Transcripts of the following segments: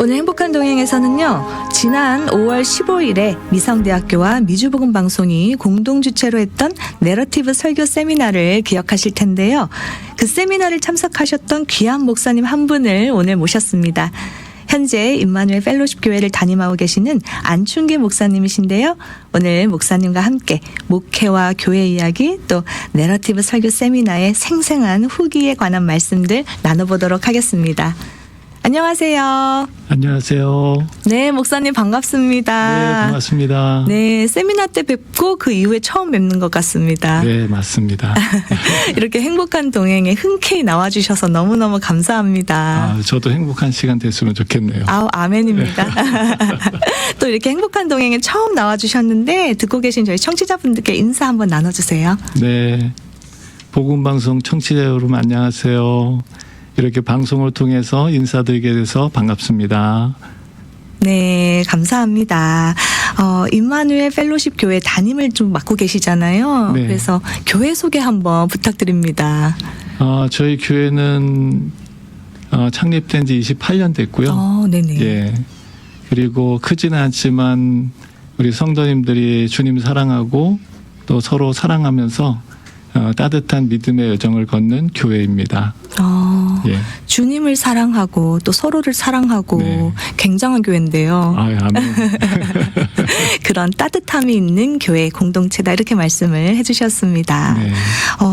오늘 행복한 동행에서는요, 지난 5월 15일에 미성대학교와 미주복음방송이 공동 주최로 했던 내러티브 설교 세미나를 기억하실 텐데요. 그 세미나를 참석하셨던 귀한 목사님 한 분을 오늘 모셨습니다. 현재 임마누엘 펠로십 교회를 담임하고 계시는 안춘기 목사님이신데요. 오늘 목사님과 함께 목회와 교회 이야기, 또 내러티브 설교 세미나의 생생한 후기에 관한 말씀들 나눠보도록 하겠습니다. 안녕하세요. 안녕하세요. 네, 목사님 반갑습니다. 네, 반갑습니다. 네, 세미나 때 뵙고 그 이후에 처음 뵙는 것 같습니다. 네, 맞습니다. 이렇게 행복한 동행에 흔쾌히 나와주셔서 너무너무 감사합니다. 저도 행복한 시간 됐으면 좋겠네요. 아멘입니다. 또 이렇게 행복한 동행에 처음 나와주셨는데 듣고 계신 저희 청취자분들께 인사 한번 나눠주세요. 네, 복음방송 청취자 여러분 안녕하세요. 이렇게 방송을 통해서 인사드리게 돼서 반갑습니다. 네, 감사합니다. 임마누엘 펠로십 교회 담임을 좀 맡고 계시잖아요. 네. 그래서 교회 소개 한번 부탁드립니다. 저희 교회는 창립된 지 28년 됐고요. 네네. 예. 그리고 크지는 않지만 우리 성도님들이 주님 사랑하고 또 서로 사랑하면서 따뜻한 믿음의 여정을 걷는 교회입니다. 예. 주님을 사랑하고 또 서로를 사랑하고 네. 굉장한 교회인데요. 아멘. 그런 따뜻함이 있는 교회 공동체다 이렇게 말씀을 해주셨습니다. 네.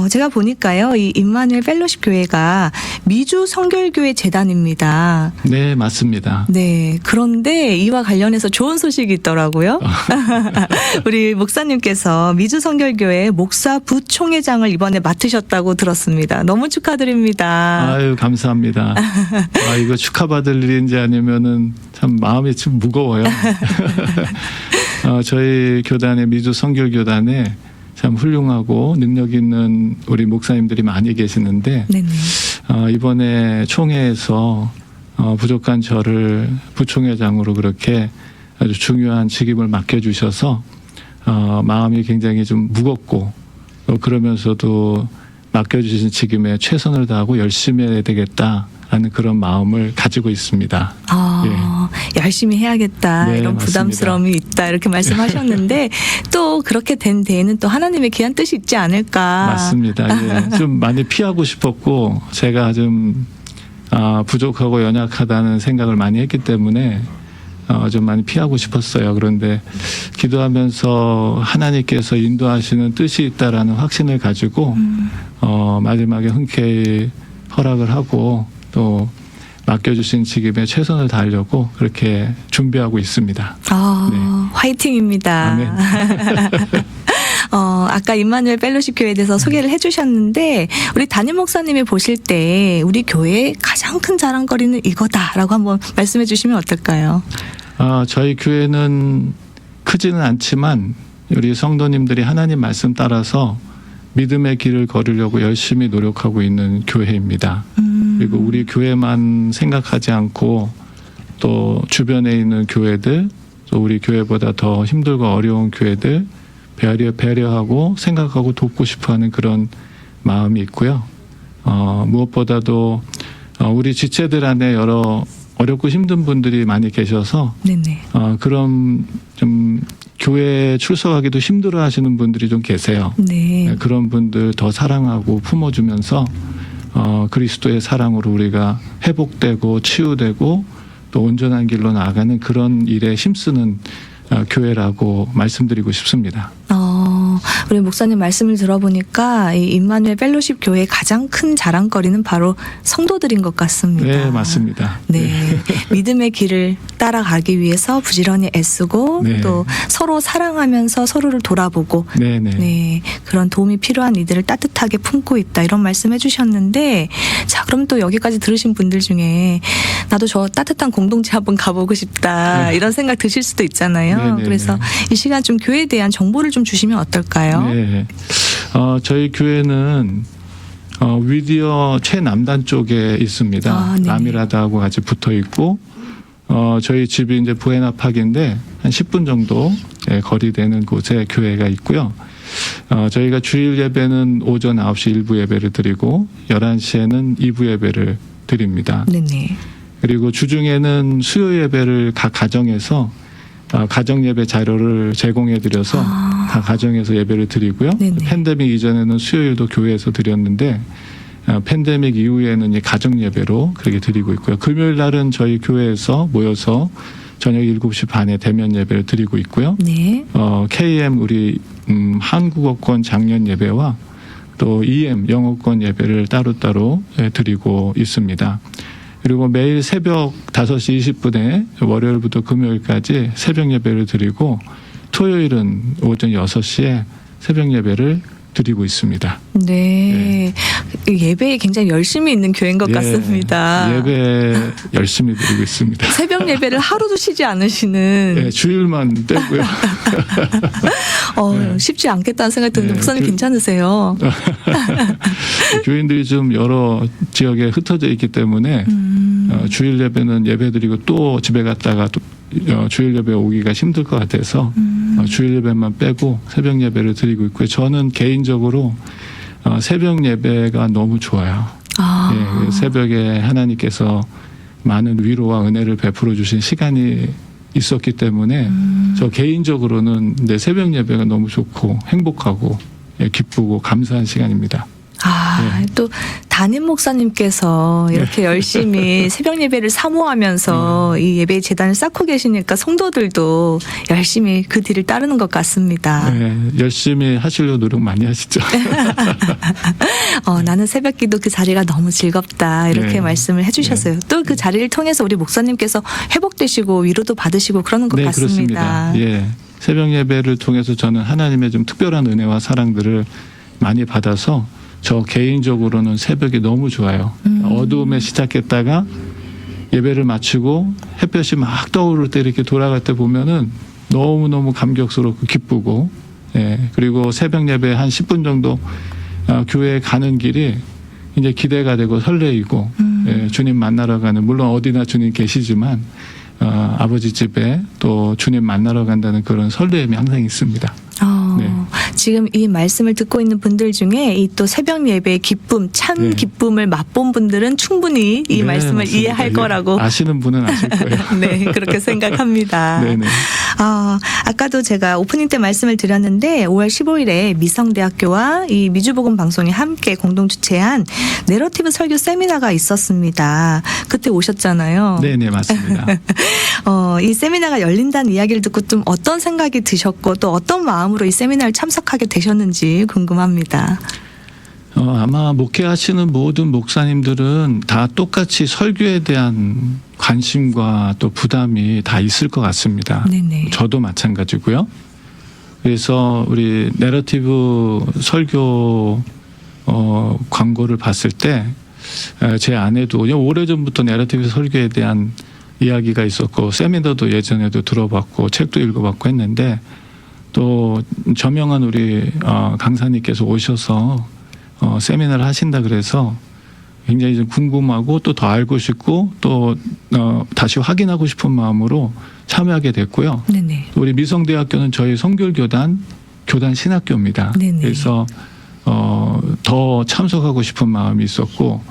제가 보니까요, 이 임마누엘 펠로십 교회가 미주 성결교회 재단입니다. 네, 맞습니다. 네, 그런데 이와 관련해서 좋은 소식이 있더라고요. 우리 목사님께서 미주 성결교회 목사 부총회장을 이번에 맡으셨다고 들었습니다. 너무 축하드립니다. 아유, 감사합니다. 이거 축하받을 일인지 아니면은 참 마음이 좀 무거워요. 저희 교단의 미주 성결교단에 참 훌륭하고 능력 있는 우리 목사님들이 많이 계시는데, 네네. 이번에 총회에서 부족한 저를 부총회장으로 그렇게 아주 중요한 직임을 맡겨주셔서 마음이 굉장히 좀 무겁고, 그러면서도 맡겨주신 직임에 최선을 다하고 열심히 해야 되겠다라는 그런 마음을 가지고 있습니다. 열심히 해야겠다. 네, 이런 맞습니다. 부담스러움이 있다. 이렇게 말씀하셨는데 또 그렇게 된 데에는 또 하나님의 귀한 뜻이 있지 않을까. 맞습니다. 예. 좀 많이 피하고 싶었고 제가 좀 부족하고 연약하다는 생각을 많이 했기 때문에 좀 많이 피하고 싶었어요. 그런데 기도하면서 하나님께서 인도하시는 뜻이 있다라는 확신을 가지고 마지막에 흔쾌히 허락을 하고 또 맡겨주신 직임에 최선을 다하려고 그렇게 준비하고 있습니다. 네. 화이팅입니다. 아멘. 아까 임마누엘 펠로십 교회에 대해서 소개를 해주셨는데 우리 담임 목사님이 보실 때 우리 교회의 가장 큰 자랑거리는 이거다라고 한번 말씀해 주시면 어떨까요? 저희 교회는 크지는 않지만 우리 성도님들이 하나님 말씀 따라서 믿음의 길을 걸으려고 열심히 노력하고 있는 교회입니다. 그리고 우리 교회만 생각하지 않고 또 주변에 있는 교회들, 또 우리 교회보다 더 힘들고 어려운 교회들 배려하고 생각하고 돕고 싶어하는 그런 마음이 있고요. 무엇보다도 우리 지체들 안에 여러 어렵고 힘든 분들이 많이 계셔서 네네. 그런 좀 교회에 출석하기도 힘들어하시는 분들이 좀 계세요. 네. 그런 분들 더 사랑하고 품어주면서 그리스도의 사랑으로 우리가 회복되고 치유되고 또 온전한 길로 나아가는 그런 일에 힘쓰는 교회라고 말씀드리고 싶습니다. 우리 목사님 말씀을 들어보니까 이 임마누엘 펠로십 교회의 가장 큰 자랑거리는 바로 성도들인 것 같습니다. 네, 맞습니다. 네. 믿음의 길을 따라가기 위해서 부지런히 애쓰고 네. 또 서로 사랑하면서 서로를 돌아보고 네, 그런 도움이 필요한 이들을 따뜻하게 품고 있다 이런 말씀 해주셨는데 자 그럼 또 여기까지 들으신 분들 중에 나도 저 따뜻한 공동체 한번 가보고 싶다 네. 이런 생각 드실 수도 있잖아요. 네. 그래서 이 시간 좀 교회에 대한 정보를 좀 주시면 어떨까요? 네. 저희 교회는 위디어 최남단 쪽에 있습니다. 네네. 라미라다하고 같이 붙어 있고 저희 집이 이제 부에나팍인데 한 10분 정도 거리되는 곳에 교회가 있고요. 저희가 주일 예배는 오전 9시 1부 예배를 드리고 11시에는 2부 예배를 드립니다. 네네. 그리고 주중에는 수요 예배를 각 가정에서 가정 예배 자료를 제공해 드려서 다 가정에서 예배를 드리고요. 네네. 팬데믹 이전에는 수요일도 교회에서 드렸는데 팬데믹 이후에는 가정 예배로 그렇게 드리고 있고요. 금요일 날은 저희 교회에서 모여서 저녁 7시 반에 대면 예배를 드리고 있고요. 네. KM 우리 한국어권 장년 예배와 또 EM 영어권 예배를 따로따로 드리고 있습니다. 그리고 매일 새벽 5시 20분에 월요일부터 금요일까지 새벽 예배를 드리고 토요일은 오전 6시에 새벽 예배를 드리고 있습니다. 네. 예배에 굉장히 열심히 있는 교회인 것 같습니다. 예배 열심히 드리고 있습니다. 새벽 예배를 하루도 쉬지 않으시는. 네, 주일만 빼고요. 쉽지 않겠다는 생각이 드는데 네, 목사님 괜찮으세요? 교인들이 좀 여러 지역에 흩어져 있기 때문에 주일 예배는 예배드리고 또 집에 갔다가 또 주일 예배 오기가 힘들 것 같아서 주일 예배만 빼고 새벽 예배를 드리고 있고요. 저는 개인적으로 새벽 예배가 너무 좋아요. 예, 새벽에 하나님께서 많은 위로와 은혜를 베풀어 주신 시간이 있었기 때문에 저 개인적으로는 내 새벽 예배가 너무 좋고 행복하고 기쁘고 감사한 시간입니다. 또 담임 목사님께서 이렇게 열심히 새벽 예배를 사모하면서 이 예배 재단을 쌓고 계시니까 성도들도 열심히 그 뒤를 따르는 것 같습니다. 네, 열심히 하시려고 노력 많이 하시죠. 나는 새벽기도 그 자리가 너무 즐겁다 이렇게 말씀을 해주셨어요. 또 그 자리를 통해서 우리 목사님께서 회복되시고 위로도 받으시고 그러는 것 같습니다. 그렇습니다. 예, 새벽 예배를 통해서 저는 하나님의 좀 특별한 은혜와 사랑들을 많이 받아서 저 개인적으로는 새벽이 너무 좋아요. 어두움에 시작했다가 예배를 마치고 햇볕이 막 떠오를 때 이렇게 돌아갈 때 보면은 너무너무 감격스럽고 기쁘고, 그리고 새벽 예배 한 10분 정도 교회에 가는 길이 이제 기대가 되고 설레이고, 주님 만나러 가는, 물론 어디나 주님 계시지만, 아버지 집에 또 주님 만나러 간다는 그런 설레임이 항상 있습니다. 지금 이 말씀을 듣고 있는 분들 중에 이 또 새벽 예배의 기쁨, 참 기쁨을 맛본 분들은 충분히 이 말씀을 맞습니다. 이해할 거라고. 아시는 분은 아실 거예요. 네, 그렇게 생각합니다. 네네. 아까도 제가 오프닝 때 말씀을 드렸는데 5월 15일에 미성대학교와 이 미주복음 방송이 함께 공동 주최한 내러티브 설교 세미나가 있었습니다. 그때 오셨잖아요. 네네, 맞습니다. 이 세미나가 열린다는 이야기를 듣고 좀 어떤 생각이 드셨고 또 어떤 마음으로 이 세미나를 참석하게 되셨는지 궁금합니다. 아마 목회하시는 모든 목사님들은 다 똑같이 설교에 대한 관심과 또 부담이 다 있을 것 같습니다. 네네. 저도 마찬가지고요. 그래서 우리 내러티브 설교 광고를 봤을 때 제 아내도 오래전부터 내러티브 설교에 대한 이야기가 있었고 세미나도 예전에도 들어봤고 책도 읽어봤고 했는데 또 저명한 우리 강사님께서 오셔서 세미나를 하신다 그래서 굉장히 좀 궁금하고 또 더 알고 싶고 또 다시 확인하고 싶은 마음으로 참여하게 됐고요. 네네. 우리 미성대학교는 저희 성결교단 교단 신학교입니다. 네네. 그래서 더 참석하고 싶은 마음이 있었고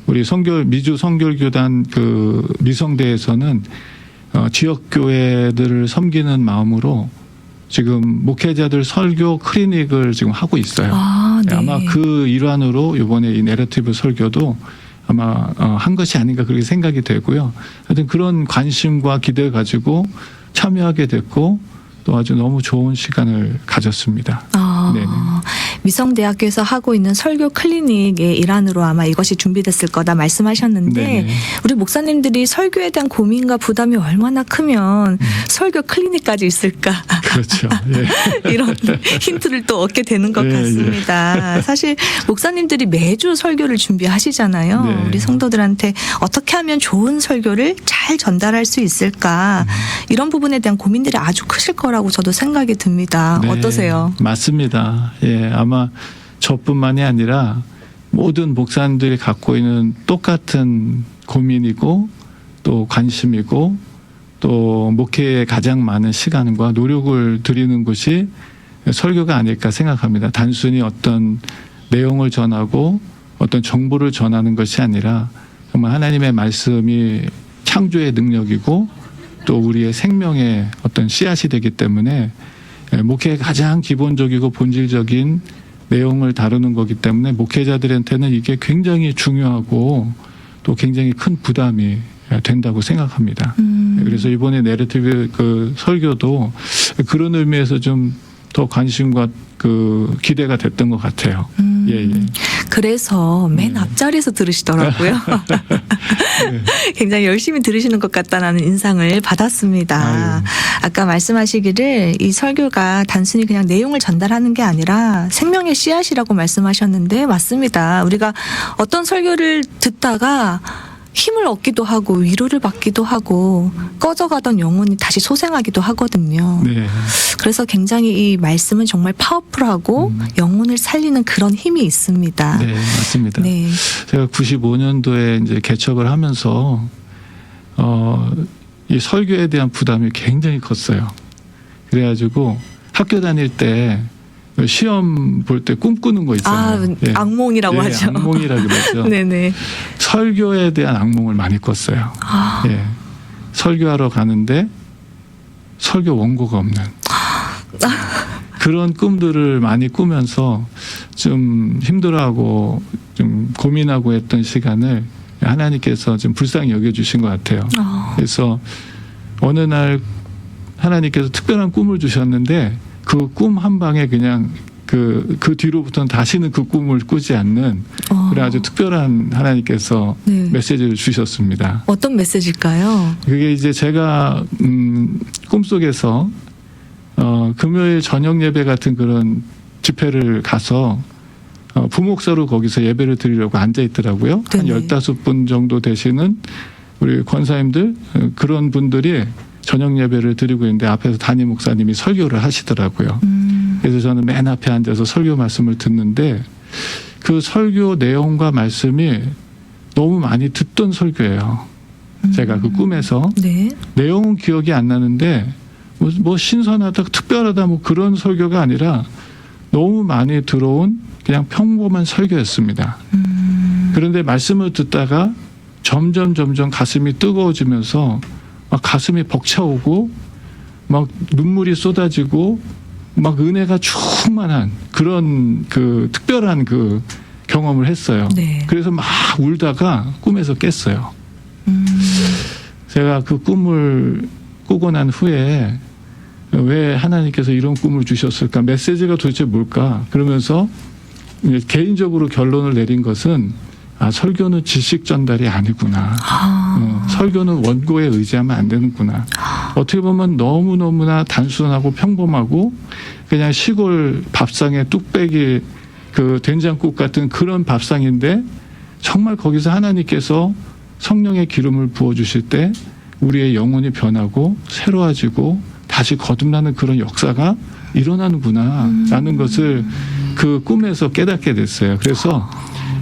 우리 미주 성결교단 그 미성대에서는 지역 교회들을 섬기는 마음으로 지금 목회자들 설교 클리닉을 지금 하고 있어요. 네. 아마 그 일환으로 이번에 이 내러티브 설교도 아마 한 것이 아닌가 그렇게 생각이 되고요. 하여튼 그런 관심과 기대를 가지고 참여하게 됐고 또 아주 너무 좋은 시간을 가졌습니다. 네네. 미성대학교에서 하고 있는 설교 클리닉의 일환으로 아마 이것이 준비됐을 거다 말씀하셨는데 네네. 우리 목사님들이 설교에 대한 고민과 부담이 얼마나 크면 설교 클리닉까지 있을까? 그렇죠. 예. 이런 힌트를 또 얻게 되는 것 같습니다. 사실 목사님들이 매주 설교를 준비하시잖아요. 네. 우리 성도들한테 어떻게 하면 좋은 설교를 잘 전달할 수 있을까? 이런 부분에 대한 고민들이 아주 크실 거라고 저도 생각이 듭니다. 네, 어떠세요? 맞습니다. 예, 아마 저뿐만이 아니라 모든 목사님들이 갖고 있는 똑같은 고민이고 또 관심이고 또 목회에 가장 많은 시간과 노력을 들이는 것이 설교가 아닐까 생각합니다. 단순히 어떤 내용을 전하고 어떤 정보를 전하는 것이 아니라 정말 하나님의 말씀이 창조의 능력이고 또 우리의 생명의 어떤 씨앗이 되기 때문에 목회의 가장 기본적이고 본질적인 내용을 다루는 거기 때문에 목회자들한테는 이게 굉장히 중요하고 또 굉장히 큰 부담이 된다고 생각합니다. 그래서 이번에 내러티브 그 설교도 그런 의미에서 좀 더 관심과 그 기대가 됐던 것 같아요. 예. 그래서 맨 앞자리에서 들으시더라고요. 네. 굉장히 열심히 들으시는 것 같다는 인상을 받았습니다. 아유. 아까 말씀하시기를 이 설교가 단순히 그냥 내용을 전달하는 게 아니라 생명의 씨앗이라고 말씀하셨는데 맞습니다. 우리가 어떤 설교를 듣다가 힘을 얻기도 하고 위로를 받기도 하고 꺼져가던 영혼이 다시 소생하기도 하거든요. 네. 그래서 굉장히 이 말씀은 정말 파워풀하고 영혼을 살리는 그런 힘이 있습니다. 네, 맞습니다. 네. 제가 95년도에 이제 개척을 하면서 이 설교에 대한 부담이 굉장히 컸어요. 그래가지고 학교 다닐 때 시험 볼 때 꿈꾸는 거 있잖아요. 예. 악몽이라고 예, 하죠. 악몽이라고 그러죠. 네네. 설교에 대한 악몽을 많이 꿨어요. 예. 설교하러 가는데 설교 원고가 없는 그런 꿈들을 많이 꾸면서 좀 힘들어하고 좀 고민하고 했던 시간을 하나님께서 좀 불쌍히 여겨주신 것 같아요. 그래서 어느 날 하나님께서 특별한 꿈을 주셨는데 그 꿈 한 방에 그냥 그 뒤로부터는 다시는 그 꿈을 꾸지 않는 그런 아주 특별한 하나님께서 네. 메시지를 주셨습니다. 어떤 메시지일까요? 그게 이제 제가 꿈속에서 금요일 저녁 예배 같은 그런 집회를 가서 부목사로 거기서 예배를 드리려고 앉아 있더라고요. 네네. 한 15분 정도 되시는 우리 권사님들 그런 분들이 저녁 예배를 드리고 있는데 앞에서 담임 목사님이 설교를 하시더라고요. 그래서 저는 맨 앞에 앉아서 설교 말씀을 듣는데 그 설교 내용과 말씀이 너무 많이 듣던 설교예요. 제가 그 꿈에서 네. 내용은 기억이 안 나는데 뭐 신선하다, 특별하다 뭐 그런 설교가 아니라 너무 많이 들어온 그냥 평범한 설교였습니다. 그런데 말씀을 듣다가 점점 가슴이 뜨거워지면서 막 가슴이 벅차오고 막 눈물이 쏟아지고 막 은혜가 충만한 그런 그 특별한 그 경험을 했어요. 네. 그래서 막 울다가 꿈에서 깼어요. 제가 그 꿈을 꾸고 난 후에 왜 하나님께서 이런 꿈을 주셨을까? 메시지가 도대체 뭘까? 그러면서 개인적으로 결론을 내린 것은 설교는 지식 전달이 아니구나. 설교는 원고에 의지하면 안 되는구나. 어떻게 보면 너무너무나 단순하고 평범하고 그냥 시골 밥상에 뚝배기 그 된장국 같은 그런 밥상인데 정말 거기서 하나님께서 성령의 기름을 부어주실 때 우리의 영혼이 변하고 새로워지고 다시 거듭나는 그런 역사가 일어나는구나 라는 것을 그 꿈에서 깨닫게 됐어요. 그래서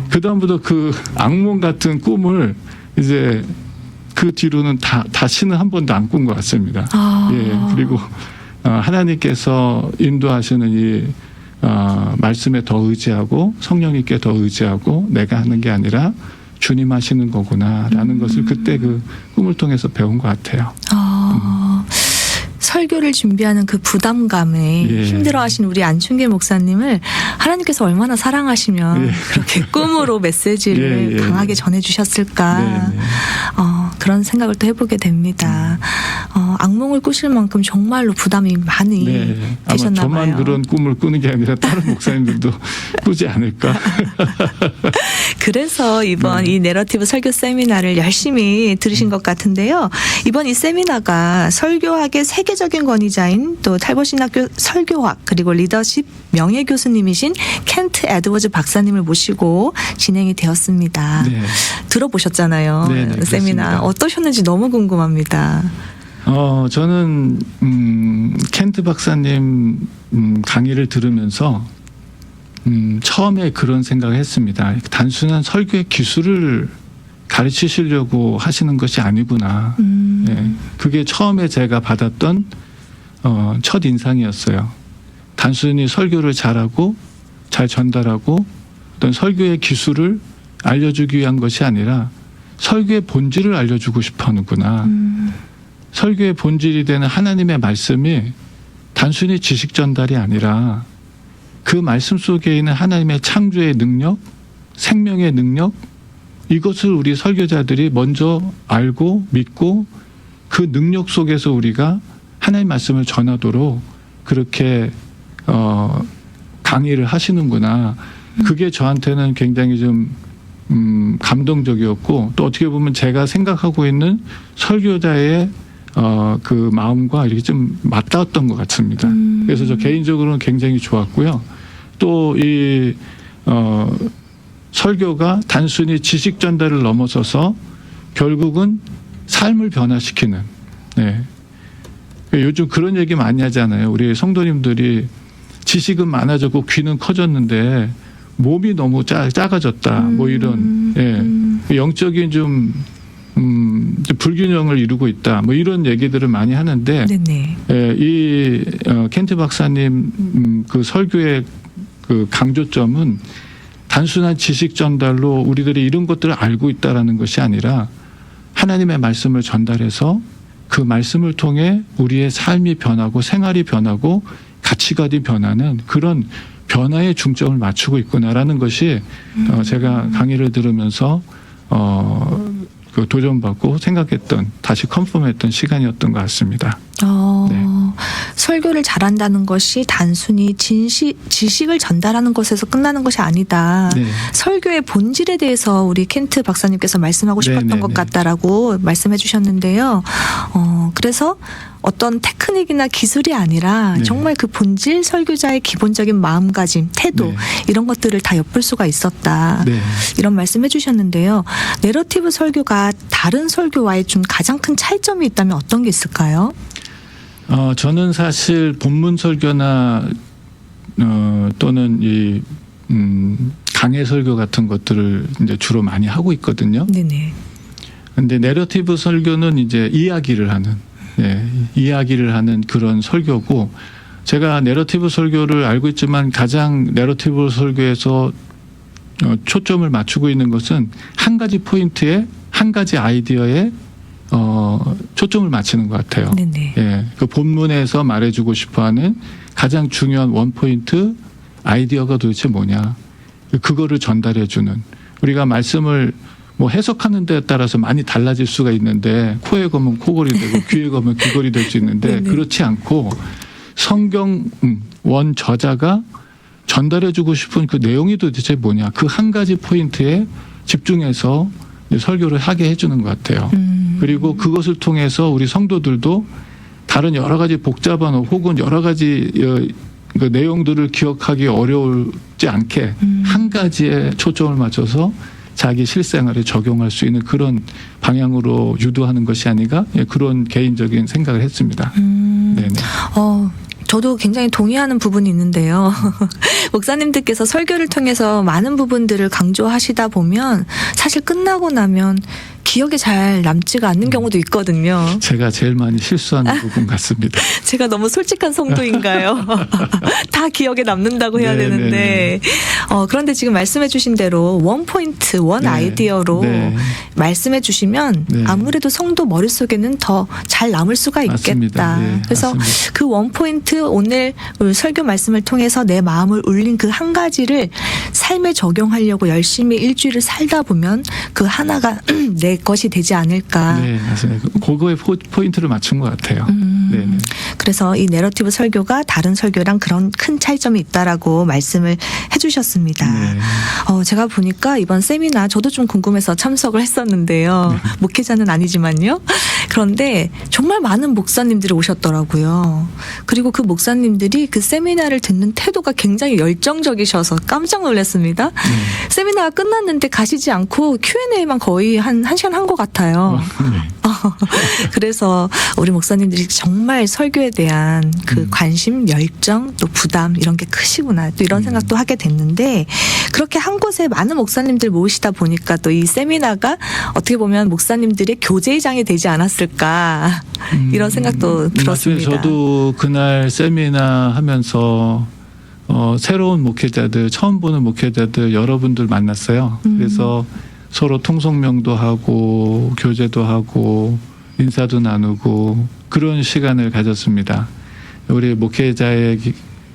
그다음부터 그 악몽 같은 꿈을 이제 그 뒤로는 다시는 한 번도 안 꾼 것 같습니다. 예, 그리고 하나님께서 인도하시는 이 말씀에 더 의지하고 성령님께 더 의지하고 내가 하는 게 아니라 주님 하시는 거구나라는 것을 그때 그 꿈을 통해서 배운 것 같아요. 설교를 준비하는 그 부담감에 예. 힘들어하신 우리 안춘계 목사님을 하나님께서 얼마나 사랑하시면 예. 그렇게 꿈으로 메시지를 예, 예. 강하게 전해주셨을까 네, 네. 그런 생각을 또 해보게 됩니다. 악몽을 꾸실 만큼 정말로 부담이 많이 네, 아마 되셨나 봐요. 저만 그런 꿈을 꾸는 게 아니라 다른 목사님들도 꾸지 않을까. 그래서 이번 이 내러티브 설교 세미나를 열심히 들으신 것 같은데요. 이번 이 세미나가 설교학의 세계적인 권위자인 또 탈봇신학교 설교학 그리고 리더십 명예 교수님이신 켄트 에드워즈 박사님을 모시고 진행이 되었습니다. 네. 들어보셨잖아요. 네, 네, 세미나 그렇습니다. 어떠셨는지 너무 궁금합니다. 저는 켄트 박사님 강의를 들으면서 처음에 그런 생각을 했습니다. 단순한 설교의 기술을 가르치시려고 하시는 것이 아니구나. 예, 그게 처음에 제가 받았던 첫 인상이었어요. 단순히 설교를 잘하고 잘 전달하고 어떤 설교의 기술을 알려주기 위한 것이 아니라 설교의 본질을 알려주고 싶어하는구나. 설교의 본질이 되는 하나님의 말씀이 단순히 지식 전달이 아니라 그 말씀 속에 있는 하나님의 창조의 능력, 생명의 능력, 이것을 우리 설교자들이 먼저 알고 믿고 그 능력 속에서 우리가 하나님 말씀을 전하도록 그렇게 강의를 하시는구나. 그게 저한테는 굉장히 좀 감동적이었고, 또 어떻게 보면 제가 생각하고 있는 설교자의 그 마음과 이렇게 좀 맞닿았던 것 같습니다. 그래서 저 개인적으로는 굉장히 좋았고요. 또 이 설교가 단순히 지식 전달을 넘어서서 결국은 삶을 변화시키는. 네. 요즘 그런 얘기 많이 하잖아요. 우리 성도님들이 지식은 많아졌고 귀는 커졌는데 몸이 너무 작아졌다. 뭐 이런 영적인 좀 불균형을 이루고 있다. 뭐 이런 얘기들을 많이 하는데 네네. 이 켄트 박사님 그 설교의 그 강조점은 단순한 지식 전달로 우리들이 이런 것들을 알고 있다라는 것이 아니라 하나님의 말씀을 전달해서 그 말씀을 통해 우리의 삶이 변하고 생활이 변하고 가치관이 변하는 그런 변화에 중점을 맞추고 있구나라는 것이 제가 강의를 들으면서 그 도전받고 생각했던, 다시 컨펌했던 시간이었던 것 같습니다. 네. 설교를 잘한다는 것이 단순히 지식을 전달하는 것에서 끝나는 것이 아니다. 네. 설교의 본질에 대해서 우리 켄트 박사님께서 말씀하고 싶었던 네, 네, 것 네. 같다라고 말씀해 주셨는데요. 그래서 어떤 테크닉이나 기술이 아니라 네. 정말 그 본질 설교자의 기본적인 마음가짐, 태도 네. 이런 것들을 다 엿볼 수가 있었다. 네. 이런 말씀해 주셨는데요. 내러티브 설교가 다른 설교와의 좀 가장 큰 차이점이 있다면 어떤 게 있을까요? 저는 사실 본문 설교나 또는 이 강해 설교 같은 것들을 이제 주로 많이 하고 있거든요. 네네. 근데 내러티브 설교는 이제 이야기를 하는 그런 설교고, 제가 내러티브 설교를 알고 있지만 가장 내러티브 설교에서 초점을 맞추고 있는 것은 한 가지 포인트에, 한 가지 아이디어에 초점을 맞추는 것 같아요. 네네. 예, 그 본문에서 말해주고 싶어하는 가장 중요한 원포인트 아이디어가 도대체 뭐냐, 그거를 전달해주는. 우리가 말씀을 뭐 해석하는 데에 따라서 많이 달라질 수가 있는데, 코에 거면 코골이 되고 귀에 거면 귀골이 될 수 있는데 그렇지 않고 성경 원 저자가 전달해주고 싶은 그 내용이 도대체 뭐냐, 그 한 가지 포인트에 집중해서 설교를 하게 해주는 것 같아요. 그리고 그것을 통해서 우리 성도들도 다른 여러 가지 복잡한 혹은 여러 가지 그 내용들을 기억하기 어려울지 않게 한 가지에 초점을 맞춰서 자기 실생활에 적용할 수 있는 그런 방향으로 유도하는 것이 아닌가, 그런 개인적인 생각을 했습니다. 네네. 저도 굉장히 동의하는 부분이 있는데요. 목사님들께서 설교를 통해서 많은 부분들을 강조하시다 보면 사실 끝나고 나면 기억에 잘 남지가 않는 경우도 있거든요. 제가 제일 많이 실수하는 부분 같습니다. 제가 너무 솔직한 성도인가요? 다 기억에 남는다고 해야 네네네. 되는데 그런데 지금 말씀해 주신 대로 원 포인트, 원 네. 아이디어로 네. 말씀해 주시면 네. 아무래도 성도 머릿속에는 더 잘 남을 수가 있겠다. 맞습니다. 네, 그래서 맞습니다. 그 원 포인트, 오늘 설교 말씀을 통해서 내 마음을 울린 그 한 가지를 삶에 적용하려고 열심히 일주일을 살다 보면 그 하나가 내 것이 되지 않을까. 네, 맞습니다. 그거에 포인트를 맞춘 것 같아요. 네네. 그래서 이 내러티브 설교가 다른 설교랑 그런 큰 차이점이 있다라고 말씀을 해주셨습니다. 네. 제가 보니까 이번 세미나 저도 좀 궁금해서 참석을 했었는데요. 목회자는 아니지만요. 그런데 정말 많은 목사님들이 오셨더라고요. 그리고 그 목사님들이 그 세미나를 듣는 태도가 굉장히 열정적이셔서 깜짝 놀랐습니다. 세미나가 끝났는데 가시지 않고 Q&A만 거의 한 시간 한 것 같아요. 네. 그래서 우리 목사님들이 정말 설교에 대한 그 관심, 열정, 또 부담 이런 게 크시구나. 또 이런 생각도 하게 됐는데, 그렇게 한 곳에 많은 목사님들 모이시다 보니까 또 이 세미나가 어떻게 보면 목사님들의 교제의장이 되지 않았을까 이런 생각도 들었습니다. 맞아요. 저도 그날 세미나 하면서 새로운 목회자들, 처음 보는 목회자들 여러분들 만났어요. 그래서 서로 통성명도 하고 교제도 하고 인사도 나누고 그런 시간을 가졌습니다. 우리 목회자의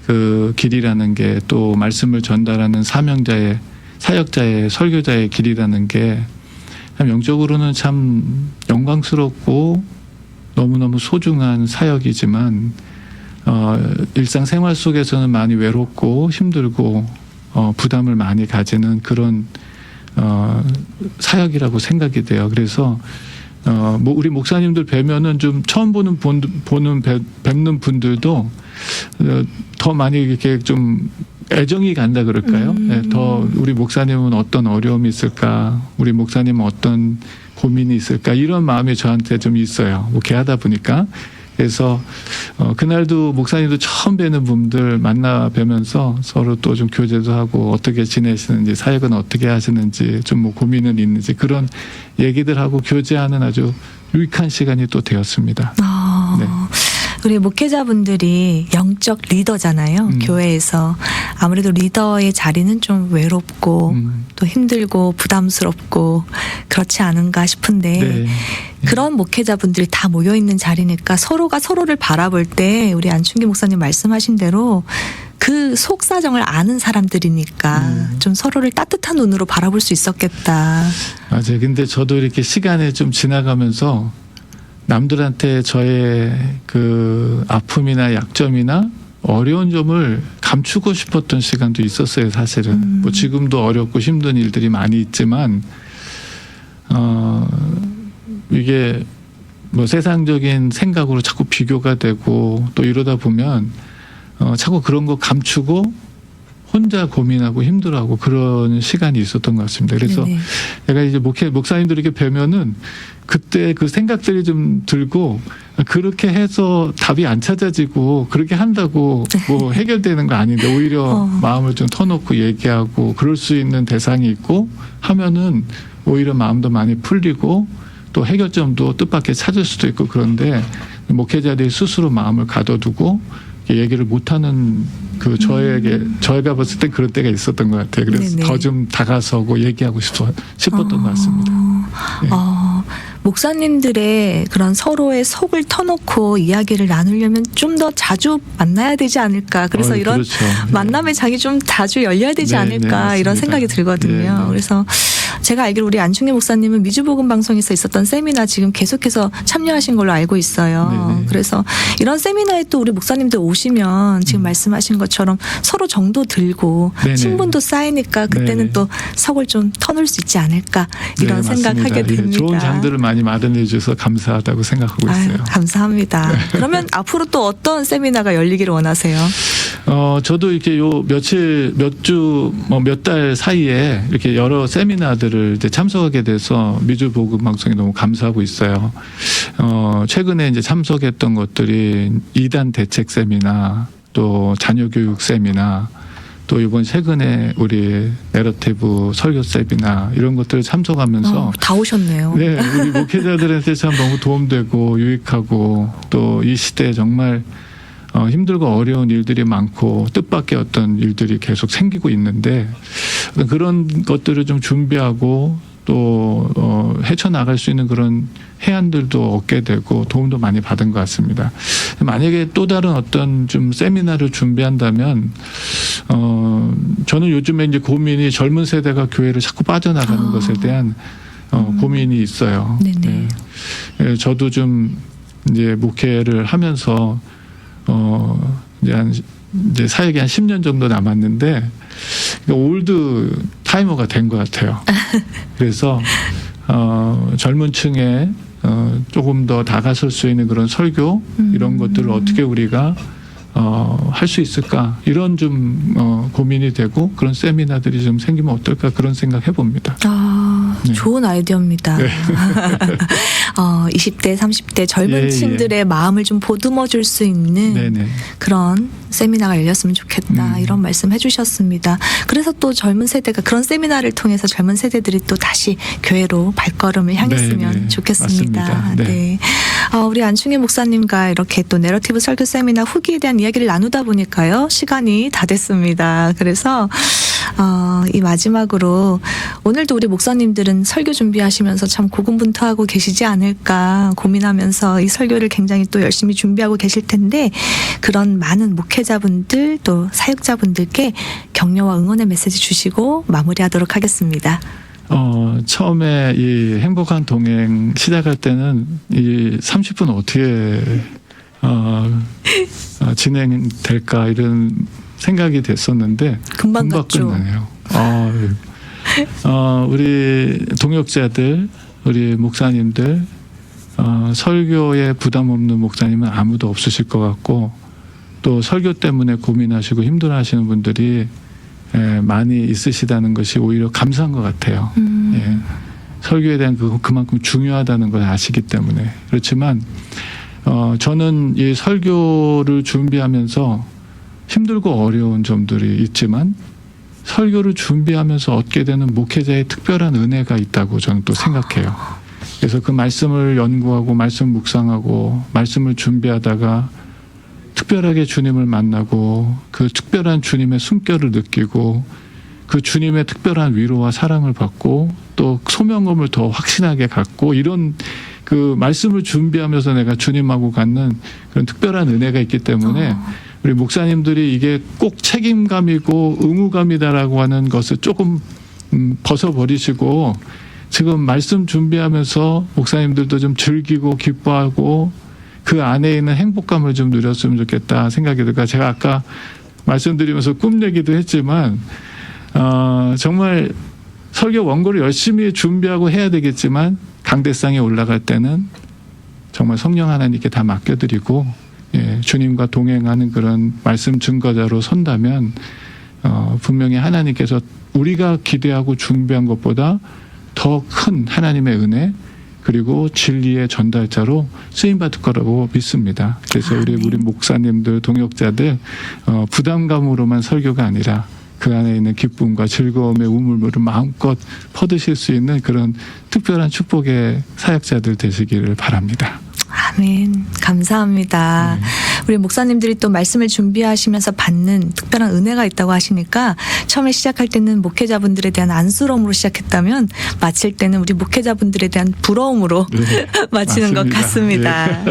그 길이라는 게 또 말씀을 전달하는 사명자의 사역자의 설교자의 길이라는 게 참 영적으로는 참 영광스럽고 너무너무 소중한 사역이지만 일상생활 속에서는 많이 외롭고 힘들고 부담을 많이 가지는 그런 사역이라고 생각이 돼요. 그래서 뭐 우리 목사님들 뵈면은 좀 처음 뵙는 분들도 더 많이 이렇게 좀 애정이 간다 그럴까요? 네, 더 우리 목사님은 어떤 어려움이 있을까? 우리 목사님은 어떤 고민이 있을까? 이런 마음이 저한테 좀 있어요. 목회하다 보니까. 그래서 그날도 목사님도 처음 뵈는 분들 만나 뵈면서 서로 또 좀 교제도 하고 어떻게 지내시는지 사역은 어떻게 하시는지 좀 뭐 고민은 있는지 그런 얘기들 하고 교제하는 아주 유익한 시간이 또 되었습니다. 네. 우리 목회자분들이 영적 리더잖아요. 교회에서 아무래도 리더의 자리는 좀 외롭고 또 힘들고 부담스럽고 그렇지 않은가 싶은데 네. 그런 목회자분들이 다 모여 있는 자리니까 서로가 서로를 바라볼 때 우리 안춘기 목사님 말씀하신 대로 그 속사정을 아는 사람들이니까 좀 서로를 따뜻한 눈으로 바라볼 수 있었겠다. 맞아요. 근데 저도 이렇게 시간이 좀 지나가면서 남들한테 저의 그 아픔이나 약점이나 어려운 점을 감추고 싶었던 시간도 있었어요, 사실은. 뭐 지금도 어렵고 힘든 일들이 많이 있지만, 이게 뭐 세상적인 생각으로 자꾸 비교가 되고 또 이러다 보면, 자꾸 그런 거 감추고 혼자 고민하고 힘들어하고 그런 시간이 있었던 것 같습니다. 그래서 네네. 제가 이제 목사님들에게 뵈면은 그때 그 생각들이 좀 들고 그렇게 해서 답이 안 찾아지고 그렇게 한다고 뭐 해결되는 거 아닌데 오히려 마음을 좀 터놓고 얘기하고 그럴 수 있는 대상이 있고 하면은 오히려 마음도 많이 풀리고 또 해결점도 뜻밖의 찾을 수도 있고 그런데 목회자들이 스스로 마음을 가둬두고 얘기를 못하는 그 저희가 봤을 때 그런 때가 있었던 것 같아요. 그래서 네네. 더 좀 다가서고 얘기하고 싶었던 것 같습니다. 네. 목사님들의 그런 서로의 속을 터놓고 이야기를 나누려면 좀 더 자주 만나야 되지 않을까. 그래서 이런 그렇죠. 만남의 장이 좀 자주 열려야 되지 네, 않을까 네, 이런 맞습니다. 생각이 들거든요. 네, 네. 그래서 제가 알기로 우리 안충기 목사님은 미주복음 방송에서 있었던 세미나 지금 계속해서 참여하신 걸로 알고 있어요. 네, 네. 그래서 이런 세미나에 또 우리 목사님들 오시면 지금 말씀하신 것처럼 서로 정도 들고 네, 네. 친분도 쌓이니까 그때는 네. 또 속을 좀 터놓을 수 있지 않을까 이런 네, 생각하게 맞습니다. 예, 됩니다. 좋은 장들을 많이 마련해 주셔서 감사하다고 생각하고 아유, 있어요. 감사합니다. 그러면 앞으로 또 어떤 세미나가 열리기를 원하세요? 저도 이렇게 요 몇 달 사이에 이렇게 여러 세미나들을 이제 참석하게 돼서 미주복음 방송에 너무 감사하고 있어요. 최근에 이제 참석했던 것들이 이단 대책 세미나, 또 자녀교육 세미나, 또 이번 최근에 우리 내러티브 설교 세미나 이런 것들을 참석하면서 다 오셨네요. 네, 우리 목회자들한테 참 너무 도움되고 유익하고 또 이 시대에 정말 힘들고 어려운 일들이 많고 뜻밖의 어떤 일들이 계속 생기고 있는데 그런 것들을 좀 준비하고 또 헤쳐나갈 수 있는 그런 해안들도 얻게 되고 도움도 많이 받은 것 같습니다. 만약에 또 다른 어떤 좀 세미나를 준비한다면 저는 요즘에 이제 고민이 젊은 세대가 교회를 자꾸 빠져나가는 것에 대한 고민이 있어요. 네네. 네. 저도 좀 이제 목회를 하면서 이제 사역이 한 10년 정도 남았는데 올드 타이머가 된 것 같아요. 그래서 젊은 층에 조금 더 다가설 수 있는 그런 설교 이런 것들을 어떻게 우리가 할 수 있을까 이런 좀 고민이 되고 그런 세미나들이 좀 생기면 어떨까 그런 생각 해봅니다. 네. 좋은 아이디어입니다. 네. 20대, 30대 젊은 예, 층들의 마음을 좀 보듬어 줄 수 있는 네네. 그런 세미나가 열렸으면 좋겠다 이런 말씀 해주셨습니다. 그래서 또 젊은 세대가 그런 세미나를 통해서 젊은 세대들이 또 다시 교회로 발걸음을 향했으면 네네. 좋겠습니다. 맞습니다. 네. 우리 안충희 목사님과 이렇게 또 내러티브 설교 세미나 후기에 대한 이야기를 나누다 보니까요 시간이 다 됐습니다. 그래서 이 마지막으로 오늘도 우리 목사님들은 설교 준비하시면서 참 고군분투하고 계시지 않을까 고민하면서 이 설교를 굉장히 또 열심히 준비하고 계실 텐데 그런 많은 목회자분들 또 사역자분들께 격려와 응원의 메시지 주시고 마무리하도록 하겠습니다. 처음에 이 행복한 동행 시작할 때는 이 30분 어떻게 진행될까 이런 생각이 됐었는데 금방 갔죠. 끝나네요. 우리 동역자들, 우리 목사님들, 설교에 부담 없는 목사님은 아무도 없으실 것 같고 또 설교 때문에 고민하시고 힘들어하시는 분들이 많이 있으시다는 것이 오히려 감사한 것 같아요. 예. 설교에 대한 그만큼 중요하다는 걸 아시기 때문에. 그렇지만 저는 이 설교를 준비하면서 힘들고 어려운 점들이 있지만 설교를 준비하면서 얻게 되는 목회자의 특별한 은혜가 있다고 저는 또 생각해요. 그래서 그 말씀을 연구하고 말씀 묵상하고 말씀을 준비하다가 특별하게 주님을 만나고 그 특별한 주님의 숨결을 느끼고 그 주님의 특별한 위로와 사랑을 받고 또 소명감을 더 확신하게 갖고 이런 그 말씀을 준비하면서 내가 주님하고 갖는 그런 특별한 은혜가 있기 때문에 우리 목사님들이 이게 꼭 책임감이고 의무감이다라고 하는 것을 조금 벗어버리시고 지금 말씀 준비하면서 목사님들도 좀 즐기고 기뻐하고 그 안에 있는 행복감을 좀 누렸으면 좋겠다 생각이 들까. 제가 아까 말씀드리면서 꿈 얘기도 했지만 정말 설교 원고를 열심히 준비하고 해야 되겠지만 강대상에 올라갈 때는 정말 성령 하나님께 다 맡겨드리고 주님과 동행하는 그런 말씀 증거자로 선다면 분명히 하나님께서 우리가 기대하고 준비한 것보다 더 큰 하나님의 은혜 그리고 진리의 전달자로 쓰임받을 거라고 믿습니다. 그래서 우리 목사님들, 동역자들 부담감으로만 설교가 아니라 그 안에 있는 기쁨과 즐거움의 우물물을 마음껏 퍼드실 수 있는 그런 특별한 축복의 사역자들 되시기를 바랍니다. 아멘. 감사합니다. 우리 목사님들이 또 말씀을 준비하시면서 받는 특별한 은혜가 있다고 하시니까 처음에 시작할 때는 목회자분들에 대한 안쓰러움으로 시작했다면 마칠 때는 우리 목회자분들에 대한 부러움으로 마치는 것 같습니다.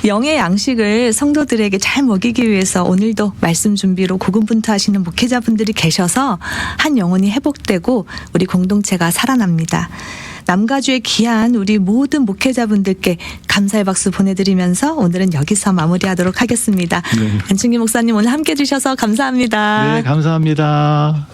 영의 양식을 성도들에게 잘 먹이기 위해서 오늘도 말씀 준비로 고군분투하시는 목회자분들이 계셔서 한 영혼이 회복되고 우리 공동체가 살아납니다. 남가주의 귀한 우리 모든 목회자분들께 감사의 박수 보내드리면서 오늘은 여기서 마무리하도록 하겠습니다. 안충기 목사님 오늘 함께 해주셔서 감사합니다. 네, 감사합니다.